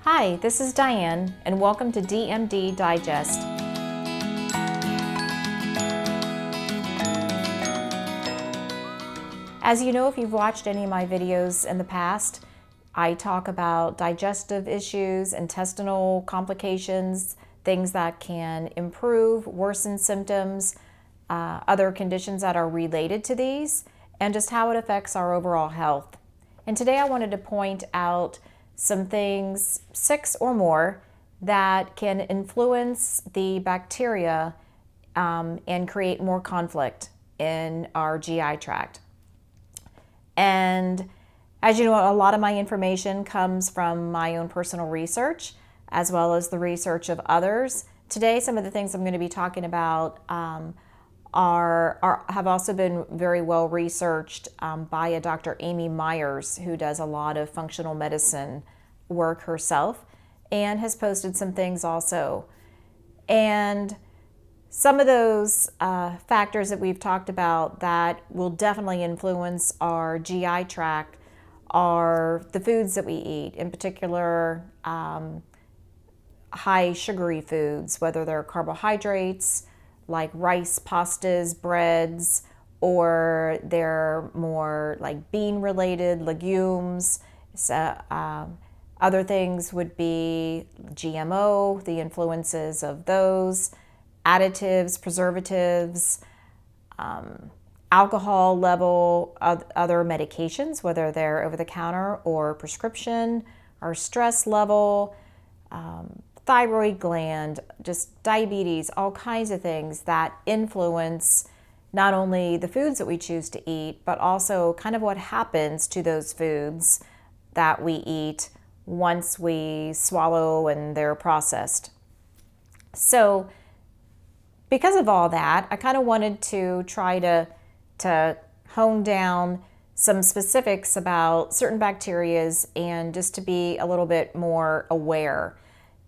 Hi, this is Diane, and welcome to DMD Digest. As you know, if you've watched any of my videos in the past, I talk about digestive issues, intestinal complications, things that can improve, worsen symptoms, other conditions that are related to these, and just how it affects our overall health. And today I wanted to point out some things, 6 or more, that can influence the bacteria and create more conflict in our GI tract. And as you know, a lot of my information comes from my own personal research as well as the research of others. Today, some of the things I'm going to be talking about have also been very well researched by a Dr. Amy Myers, who does a lot of functional medicine work herself and has posted some things also. And some of those factors that we've talked about that will definitely influence our GI tract are the foods that we eat, in particular high sugary foods, whether they're carbohydrates like rice, pastas, breads, or they're more like bean related, legumes. Other things would be GMO, the influences of those, additives, preservatives, alcohol level, other medications, whether they're over the counter or prescription, our stress level, thyroid gland, just diabetes, all kinds of things that influence not only the foods that we choose to eat, but also kind of what happens to those foods that we eat once we swallow and they're processed. So because of all that, I kind of wanted to try to hone down some specifics about certain bacterias and just to be a little bit more aware.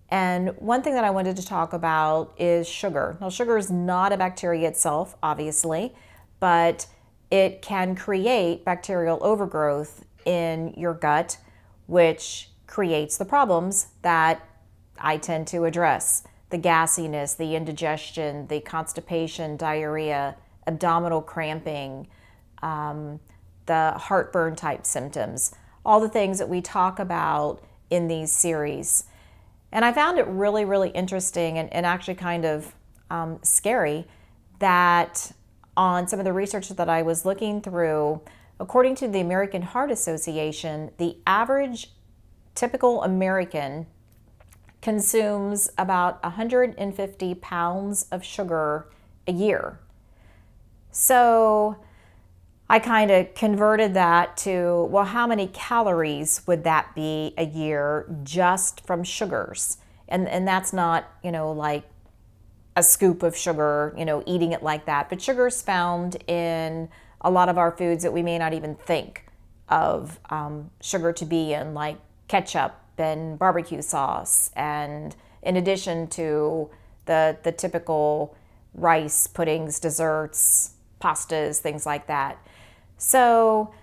And one thing that I wanted to talk about is sugar. Now, sugar is not a bacteria itself, obviously, but it can create bacterial overgrowth in your gut, which creates the problems that I tend to address. The gassiness, the indigestion, the constipation, diarrhea, abdominal cramping, the heartburn type symptoms, all the things that we talk about in these series. And I found it really, really interesting and actually kind of scary that on some of the research that I was looking through, according to the American Heart Association, the average typical American consumes about 150 pounds of sugar a year. So I kind of converted that to, well, how many calories would that be a year just from sugars? And that's not, like a scoop of sugar, eating it like that. But sugar's found in a lot of our foods that we may not even think of sugar to be in, like ketchup and barbecue sauce, and in addition to the typical rice, puddings, desserts, pastas, things like that. So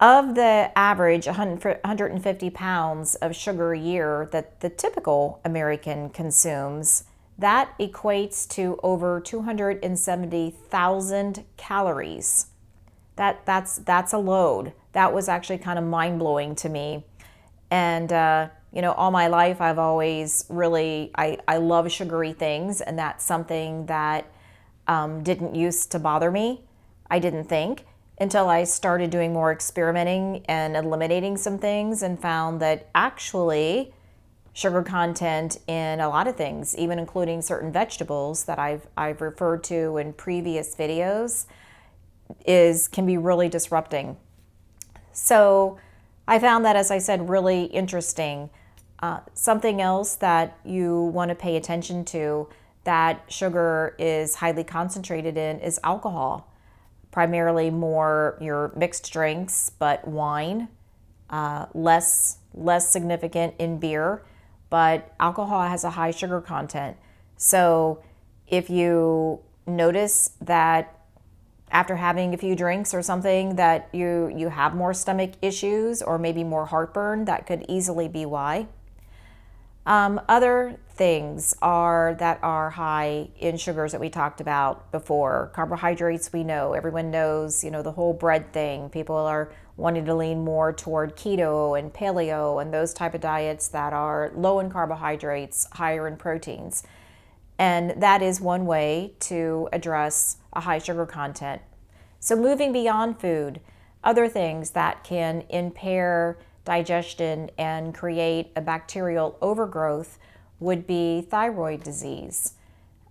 of the average 150 pounds of sugar a year that the typical American consumes, that equates to over 270,000 calories. That's a load. That was actually kind of mind-blowing to me. And, all my life I've always really, I love sugary things, and that's something that didn't used to bother me, I didn't think, until I started doing more experimenting and eliminating some things and found that actually sugar content in a lot of things, even including certain vegetables that I've referred to in previous videos, can be really disrupting. So I found that, as I said, really interesting. Something else that you want to pay attention to that sugar is highly concentrated in is alcohol. Primarily more your mixed drinks, but wine, less significant in beer, but alcohol has a high sugar content. So if you notice that after having a few drinks or something that you have more stomach issues or maybe more heartburn, that could easily be why. Other things that are high in sugars that we talked about before. Carbohydrates, we know, everyone knows, the whole bread thing. People are wanting to lean more toward keto and paleo and those type of diets that are low in carbohydrates, higher in proteins. And that is one way to address a high sugar content. So moving beyond food, other things that can impair digestion and create a bacterial overgrowth would be thyroid disease,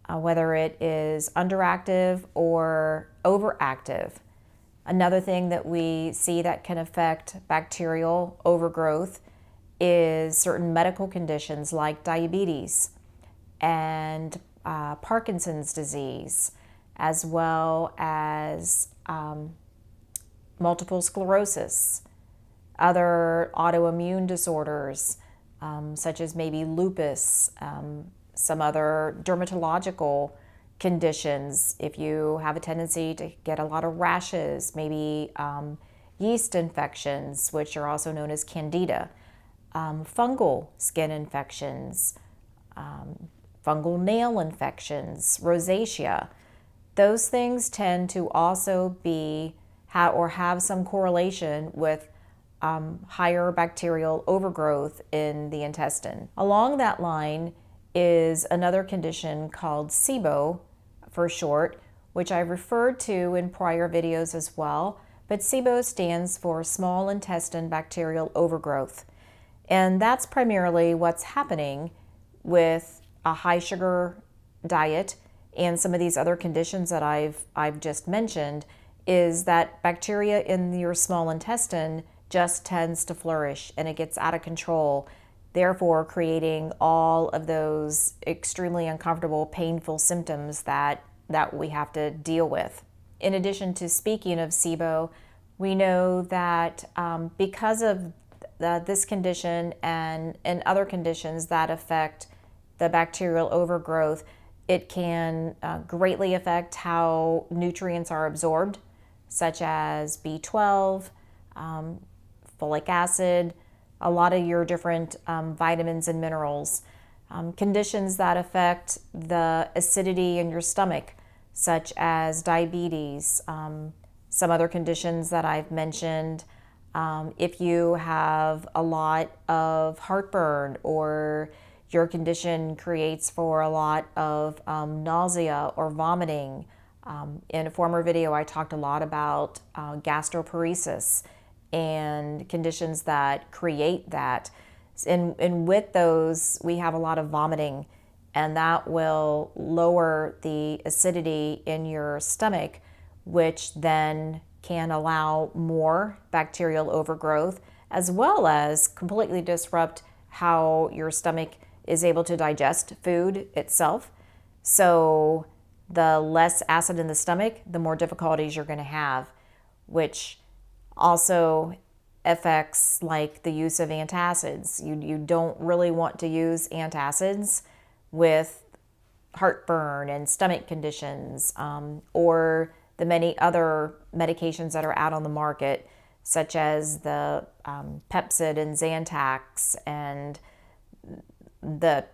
whether it is underactive or overactive. Another thing that we see that can affect bacterial overgrowth is certain medical conditions like diabetes and Parkinson's disease, as well as multiple sclerosis, other autoimmune disorders, such as maybe lupus, some other dermatological conditions. If you have a tendency to get a lot of rashes, maybe yeast infections, which are also known as candida, fungal skin infections, fungal nail infections, rosacea. Those things tend to also have some correlation with higher bacterial overgrowth in the intestine. Along that line is another condition called SIBO for short, which I referred to in prior videos as well, but SIBO stands for small intestine bacterial overgrowth. And that's primarily what's happening with a high sugar diet and some of these other conditions that I've just mentioned, is that bacteria in your small intestine just tends to flourish and it gets out of control, therefore creating all of those extremely uncomfortable, painful symptoms that we have to deal with. In addition to speaking of SIBO, we know that because of this condition and other conditions that affect the bacterial overgrowth, it can greatly affect how nutrients are absorbed, such as B12, folic acid, a lot of your different vitamins and minerals. Conditions that affect the acidity in your stomach, such as diabetes, some other conditions that I've mentioned. If you have a lot of heartburn, or your condition creates for a lot of nausea or vomiting. In a former video, I talked a lot about gastroparesis and conditions that create that. And with those, we have a lot of vomiting, and that will lower the acidity in your stomach, which then can allow more bacterial overgrowth, as well as completely disrupt how your stomach is able to digest food itself. So the less acid in the stomach, the more difficulties you're going to have, which also affects like the use of antacids. You don't really want to use antacids with heartburn and stomach conditions, or the many other medications that are out on the market, such as the Pepcid and Zantac and the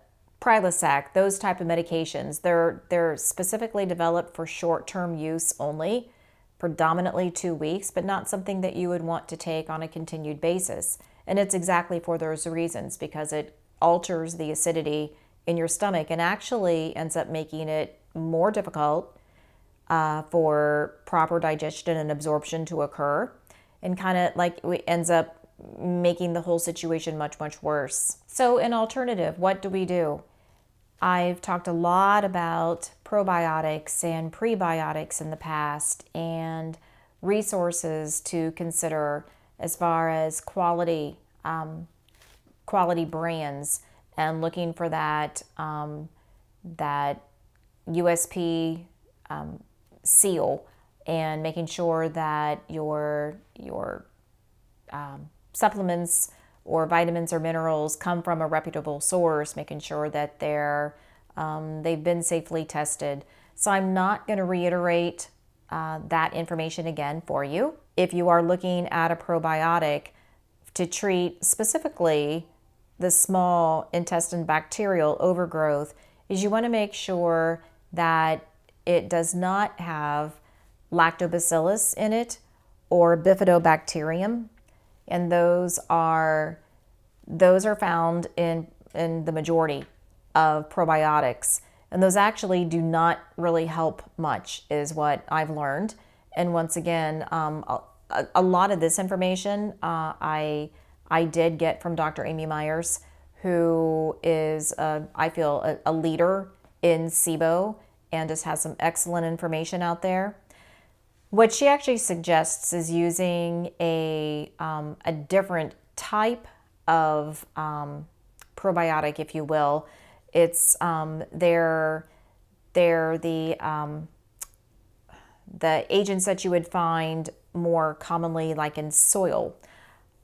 Prilosec, those type of medications. They're specifically developed for short-term use only, predominantly 2 weeks, but not something that you would want to take on a continued basis. And it's exactly for those reasons, because it alters the acidity in your stomach and actually ends up making it more difficult for proper digestion and absorption to occur, and kind of like it ends up making the whole situation much, much worse. So an alternative, what do we do? I've talked a lot about probiotics and prebiotics in the past, and resources to consider as far as quality brands, and looking for that USP seal, and making sure that your supplements or vitamins or minerals come from a reputable source, making sure that they've been safely tested. So I'm not going to reiterate that information again for you. If you are looking at a probiotic to treat specifically the small intestine bacterial overgrowth is you want to make sure that it does not have lactobacillus in it or bifidobacterium, and those are found in the majority of probiotics, and those actually do not really help much, is what I've learned. And once again, a lot of this information I did get from Dr. Amy Myers, who is, I feel, a leader in SIBO and just has some excellent information out there. What she actually suggests is using a different type of probiotic, if you will. It's they're the agents that you would find more commonly like in soil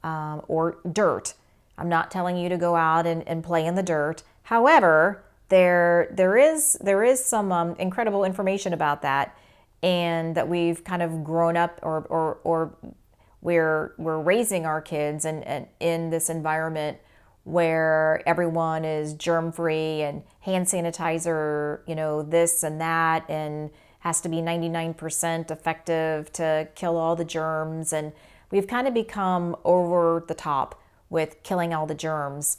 or dirt. I'm not telling you to go out and play in the dirt. However, there is some incredible information about that, and that we've kind of grown up or we're raising our kids and in this environment where everyone is germ-free and hand sanitizer, this and that, and has to be 99% effective to kill all the germs. And we've kind of become over the top with killing all the germs,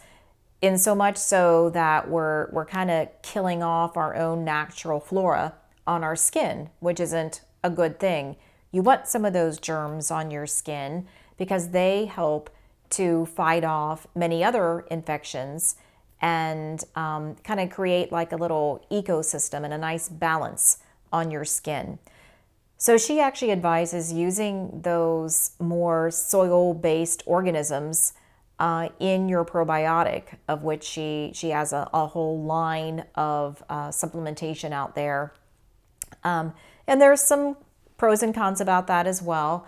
in so much so that we're kind of killing off our own natural flora on our skin, which isn't a good thing. You want some of those germs on your skin because they help to fight off many other infections and kind of create like a little ecosystem and a nice balance on your skin. So she actually advises using those more soil-based organisms in your probiotic, of which she has a whole line of supplementation out there. And there's some pros and cons about that as well.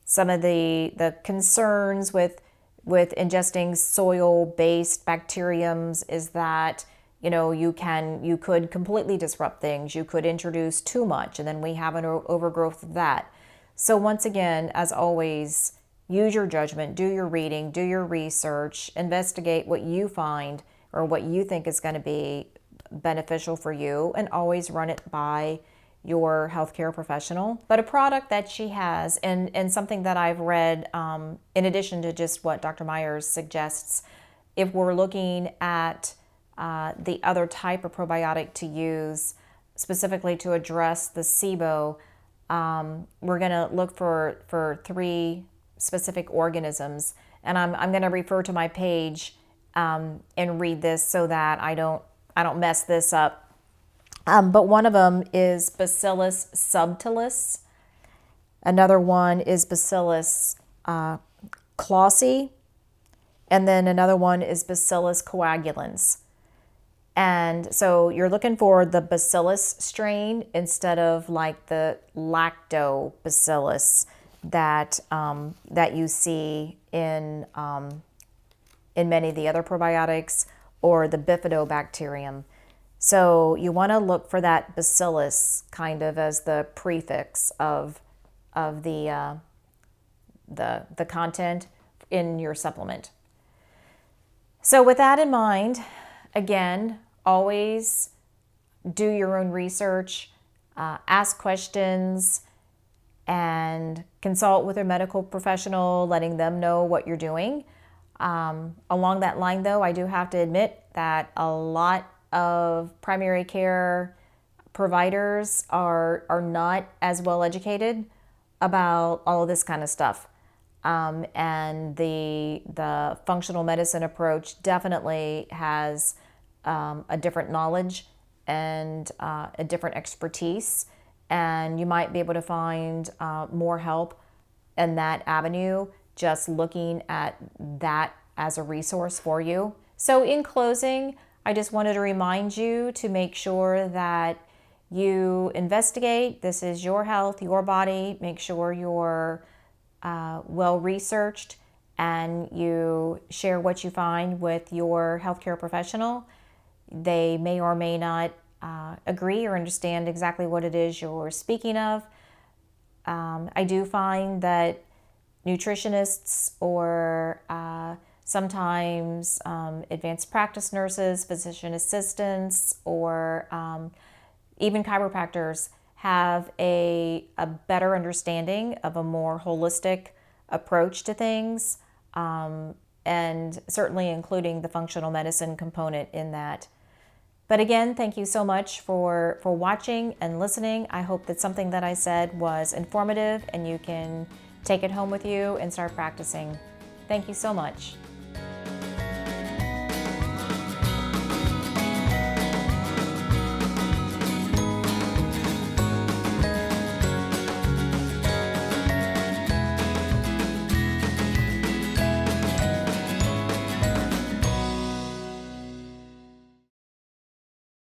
Some of the concerns with ingesting soil-based bacteriums is that you could completely disrupt things. You could introduce too much, and then we have an overgrowth of that. So once again, as always, use your judgment, do your reading, do your research, investigate what you find or what you think is going to be beneficial for you, and always run it by your healthcare professional. But a product that she has, and something that I've read, in addition to just what Dr. Myers suggests, if we're looking at the other type of probiotic to use specifically to address the SIBO, we're going to look for 3 specific organisms. And I'm going to refer to my page and read this so that I don't mess this up. But one of them is Bacillus subtilis. Another one is Bacillus clausii. And then another one is Bacillus coagulans. And so you're looking for the Bacillus strain instead of like the lactobacillus that you see in many of the other probiotics, or the bifidobacterium. So you want to look for that bacillus kind of as the prefix of the content in your supplement. So with that in mind, again, always do your own research, ask questions, and consult with a medical professional, letting them know what you're doing. Along that line, though, I do have to admit that a lot of primary care providers are not as well educated about all of this kind of stuff. And the functional medicine approach definitely has a different knowledge and a different expertise. And you might be able to find more help in that avenue, just looking at that as a resource for you. So in closing, I just wanted to remind you to make sure that you investigate. This is your health, your body. Make sure you're well researched, and you share what you find with your healthcare professional. They may or may not agree or understand exactly what it is you're speaking of. I do find that nutritionists or Sometimes advanced practice nurses, physician assistants, or even chiropractors have a better understanding of a more holistic approach to things, and certainly including the functional medicine component in that. But again, thank you so much for watching and listening. I hope that something that I said was informative and you can take it home with you and start practicing. Thank you so much.